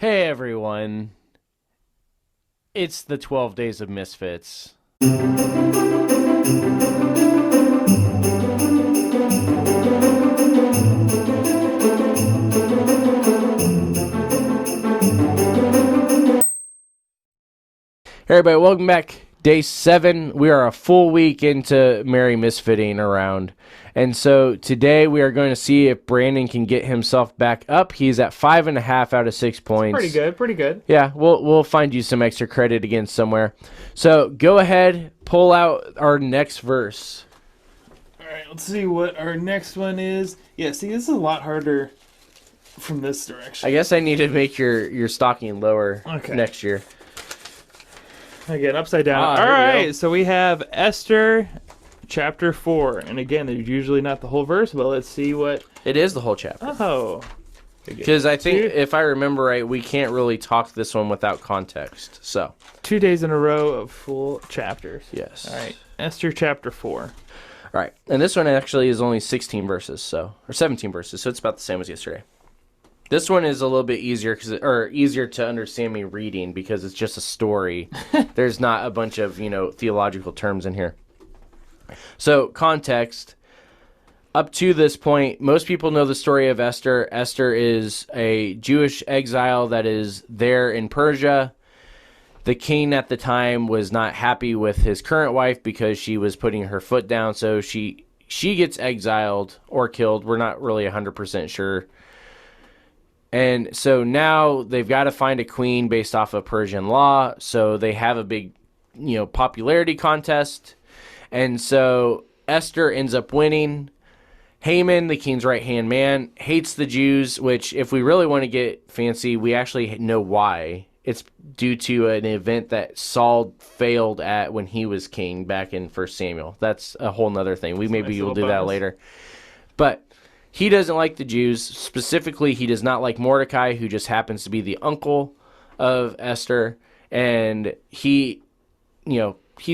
Hey everyone, it's the 12 Days of Misfits. Hey everybody, welcome back. Day 7, we are a full week into Merry Misfitting around. And so today we are going to see if Brandon can get himself back up. He's at 5.5 out of 6 points. Pretty good. Yeah, we'll find you some extra credit again somewhere. So go ahead, pull out our next verse. All right, let's see what our next one is. Yeah, see, this is a lot harder from this direction. I guess I need to make your stocking lower Okay. next year. Again, upside down. All here we right, go. so we have Esther chapter 4. And again, there's usually not the whole verse, but let's see what... It is the whole chapter. Oh. Because I think, if I remember right, we can't really talk this one without context. So 2 days in a row of full chapters. yes. All right, Esther chapter 4. All right, and this one actually is only 16 verses, or 17 verses, so it's about the same as yesterday. This one is a little bit easier, easier to understand me reading because it's just a story. There's not a bunch of theological terms in here. So context. Up to this point, most people know the story of Esther. Esther is a Jewish exile that is there in Persia. The king at the time was not happy with his current wife because she was putting her foot down, so she gets exiled or killed. We're not really 100% sure. And so now they've got to find a queen based off of Persian law, so they have a big, popularity contest. And so Esther ends up winning. Haman, the king's right-hand man, hates the Jews, which, if we really want to get fancy, we actually know why. It's due to an event that Saul failed at when he was king back in 1 Samuel. That's a whole nother thing. Maybe we'll do that later. But he doesn't like the Jews. Specifically, he does not like Mordecai, who just happens to be the uncle of Esther. And he's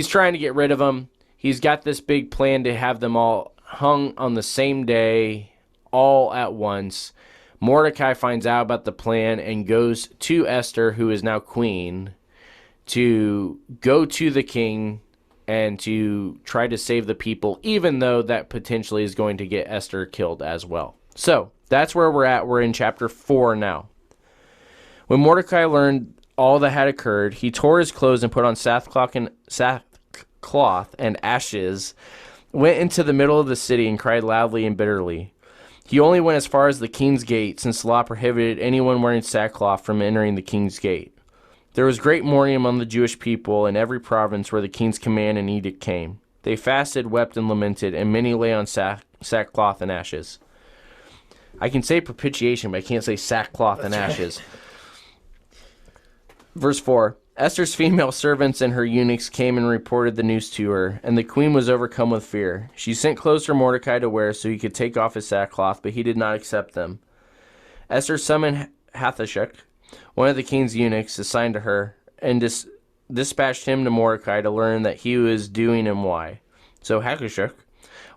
trying to get rid of them. He's got this big plan to have them all hung on the same day, all at once. Mordecai finds out about the plan and goes to Esther, who is now queen, to go to the king and to try to save the people, even though that potentially is going to get Esther killed as well. So that's where we're at. We're in chapter 4 now. When Mordecai learned all that had occurred, he tore his clothes and put on sackcloth and ashes, went into the middle of the city and cried loudly and bitterly. He only went as far as the king's gate, since the law prohibited anyone wearing sackcloth from entering the king's gate. There was great mourning among the Jewish people in every province where the king's command and edict came. They fasted, wept, and lamented, and many lay on sackcloth and ashes. I can say propitiation, but I can't say sackcloth and ashes. Verse 4. Esther's female servants and her eunuchs came and reported the news to her, and the queen was overcome with fear. She sent clothes for Mordecai to wear so he could take off his sackcloth, but he did not accept them. Esther summoned Hathashuk, one of the king's eunuchs, assigned to her, and dispatched him to Mordecai to learn that he was doing and why. So Hathashuk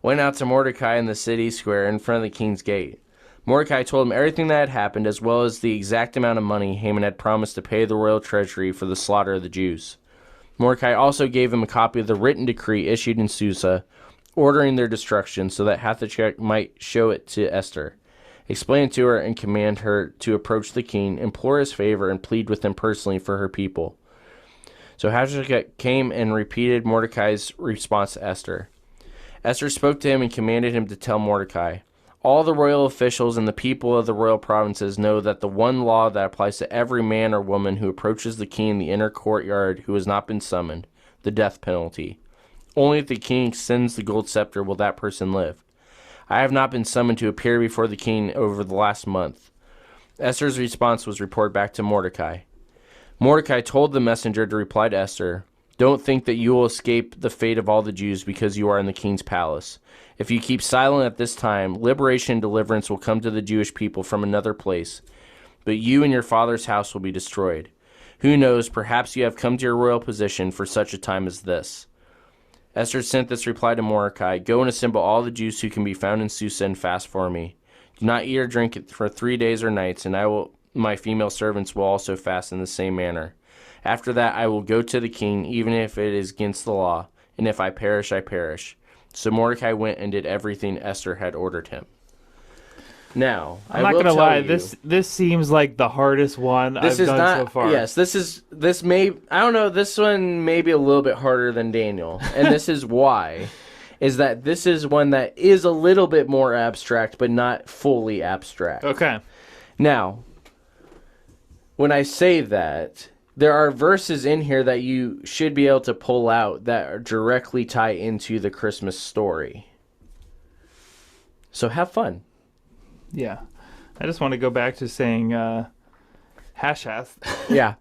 went out to Mordecai in the city square in front of the king's gate. Mordecai told him everything that had happened, as well as the exact amount of money Haman had promised to pay the royal treasury for the slaughter of the Jews. Mordecai also gave him a copy of the written decree issued in Susa, ordering their destruction, so that Hathashuk might show it to Esther, explain it to her, and command her to approach the king, implore his favor, and plead with him personally for her people. So Hathashuk came and repeated Mordecai's response to Esther. Esther spoke to him and commanded him to tell Mordecai, all the royal officials and the people of the royal provinces know that the one law that applies to every man or woman who approaches the king in the inner courtyard who has not been summoned, the death penalty. Only if the king extends the gold scepter will that person live. I have not been summoned to appear before the king over the last month. Esther's response was reported back to Mordecai. Mordecai told the messenger to reply to Esther, don't think that you will escape the fate of all the Jews because you are in the king's palace. If you keep silent at this time, liberation and deliverance will come to the Jewish people from another place, but you and your father's house will be destroyed. Who knows, perhaps you have come to your royal position for such a time as this. Esther sent this reply to Mordecai, go and assemble all the Jews who can be found in Susa and fast for me. Do not eat or drink for 3 days or nights, and I will my female servants will also fast in the same manner. After that, I will go to the king, even if it is against the law, and if I perish, I perish." So Mordecai went and did everything Esther had ordered him. Now, I'm not gonna lie. This seems like the hardest one I've done so far. Yes, this may, I don't know. This one may be a little bit harder than Daniel, and this is why. Is that this is one that is a little bit more abstract, but not fully abstract. Okay. Now, when I say that, there are verses in here that you should be able to pull out that directly tie into the Christmas story. So have fun. Yeah. I just want to go back to saying hash. Yeah.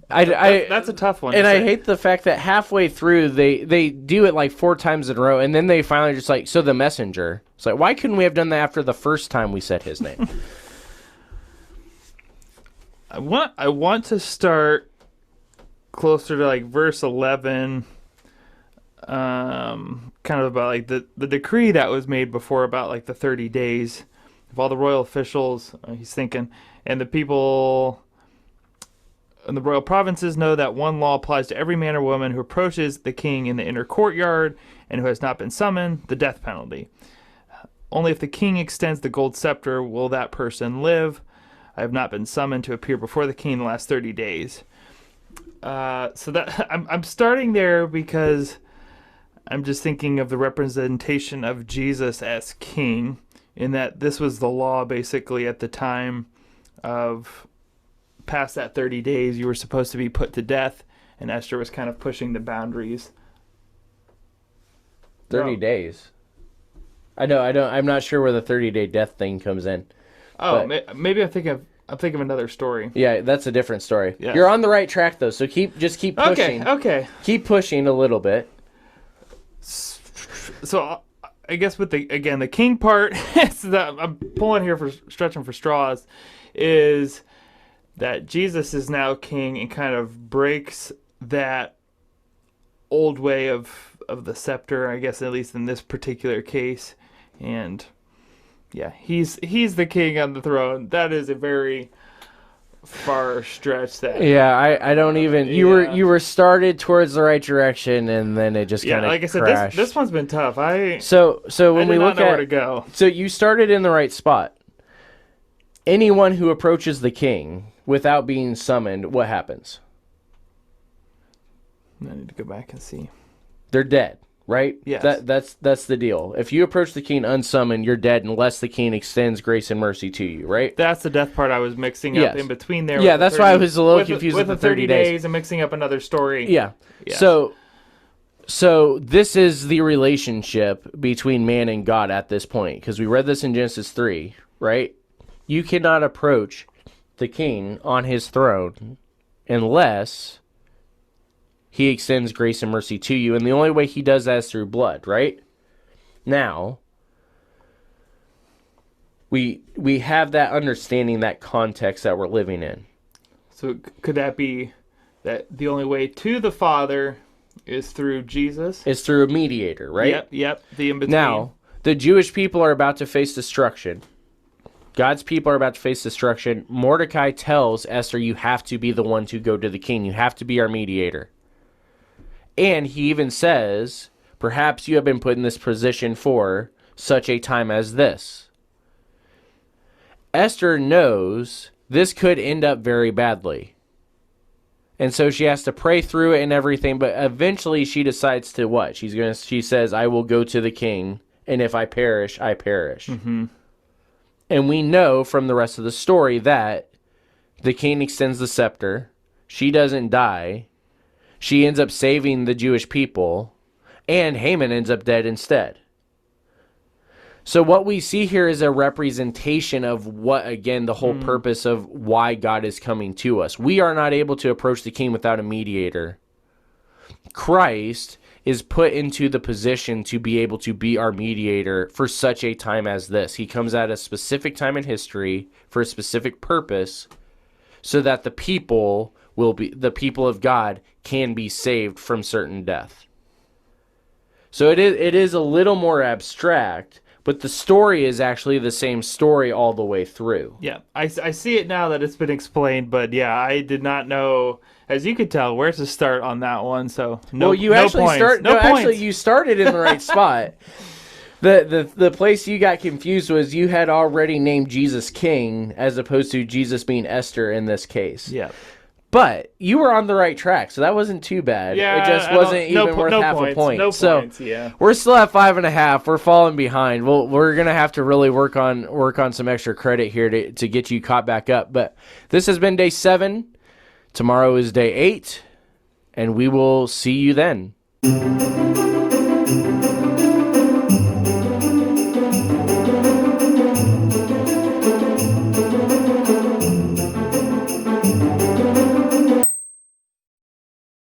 That's a tough one. And I hate the fact that halfway through they do it like 4 times in a row, and then they finally just like, so the messenger. It's like, why couldn't we have done that after the first time we said his name? I want to start closer to like verse 11, kind of about like the decree that was made before about like the 30 days of all the royal officials. He's thinking, and the people in the royal provinces know that one law applies to every man or woman who approaches the king in the inner courtyard and who has not been summoned, the death penalty. Only if the king extends the gold scepter will that person live. I have not been summoned to appear before the king in the last 30 days. So that I'm starting there because I'm just thinking of the representation of Jesus as king, in that this was the law basically at the time of past that 30 days. You were supposed to be put to death, and Esther was kind of pushing the boundaries. 30 days. I'm not sure where the 30-day death thing comes in. Oh, maybe I'm thinking of another story. Yeah, that's a different story. Yes. You're on the right track though, so keep pushing. Okay. Keep pushing a little bit. So I guess with the king part, I'm pulling here for stretching for straws, is that Jesus is now king and kind of breaks that old way of the scepter, I guess, at least in this particular case. And yeah, he's the king on the throne. That is a very far stretch. Yeah, I don't even. You were started towards the right direction, and then it just kind of like I said, crashed. this one's been tough. So when we look know at where to go. So you started in the right spot. Anyone who approaches the king without being summoned, what happens? I need to go back and see. They're dead, right? Yes. That's the deal. If you approach the king unsummoned, you're dead unless the king extends grace and mercy to you, right? That's the death part I was mixing up in between there. Yeah, that's why I was a little confused with the 30 days and mixing up another story. Yeah. Yes. So this is the relationship between man and God at this point, because we read this in Genesis 3, right? You cannot approach the king on his throne unless he extends grace and mercy to you, and the only way he does that is through blood, right? Now, we have that understanding, that context that we're living in. So could that be that the only way to the Father is through Jesus? It's through a mediator, right? Yep. The in-between. Now, the Jewish people are about to face destruction. God's people are about to face destruction. Mordecai tells Esther, you have to be the one to go to the king. You have to be our mediator. And he even says, perhaps you have been put in this position for such a time as this. Esther knows this could end up very badly. And so she has to pray through it and everything, but eventually she decides to what? She says, I will go to the king, and if I perish, I perish. Mm-hmm. And we know from the rest of the story that the king extends the scepter. She doesn't die. She ends up saving the Jewish people, and Haman ends up dead instead. So what we see here is a representation of what, again, the whole purpose of why God is coming to us. We are not able to approach the king without a mediator. Christ is put into the position to be able to be our mediator for such a time as this. He comes at a specific time in history for a specific purpose so that the people of God can be saved from certain death. So it is a little more abstract, but the story is actually the same story all the way through. Yeah, I see it now that it's been explained, but yeah, I did not know, as you could tell, where to start on that one. So no, Well, you no actually points. start. No No, points. actually, you started in the right spot. The place you got confused was you had already named Jesus King as opposed to Jesus being Esther in this case. Yeah. But you were on the right track, so that wasn't too bad. Yeah, it just I don't- wasn't no even po- worth no half points, a point. no so points, yeah. we're still at 5.5. We're falling behind. We're gonna have to really work on some extra credit here to get you caught back up. But this has been day 7. Tomorrow is day 8, and we will see you then.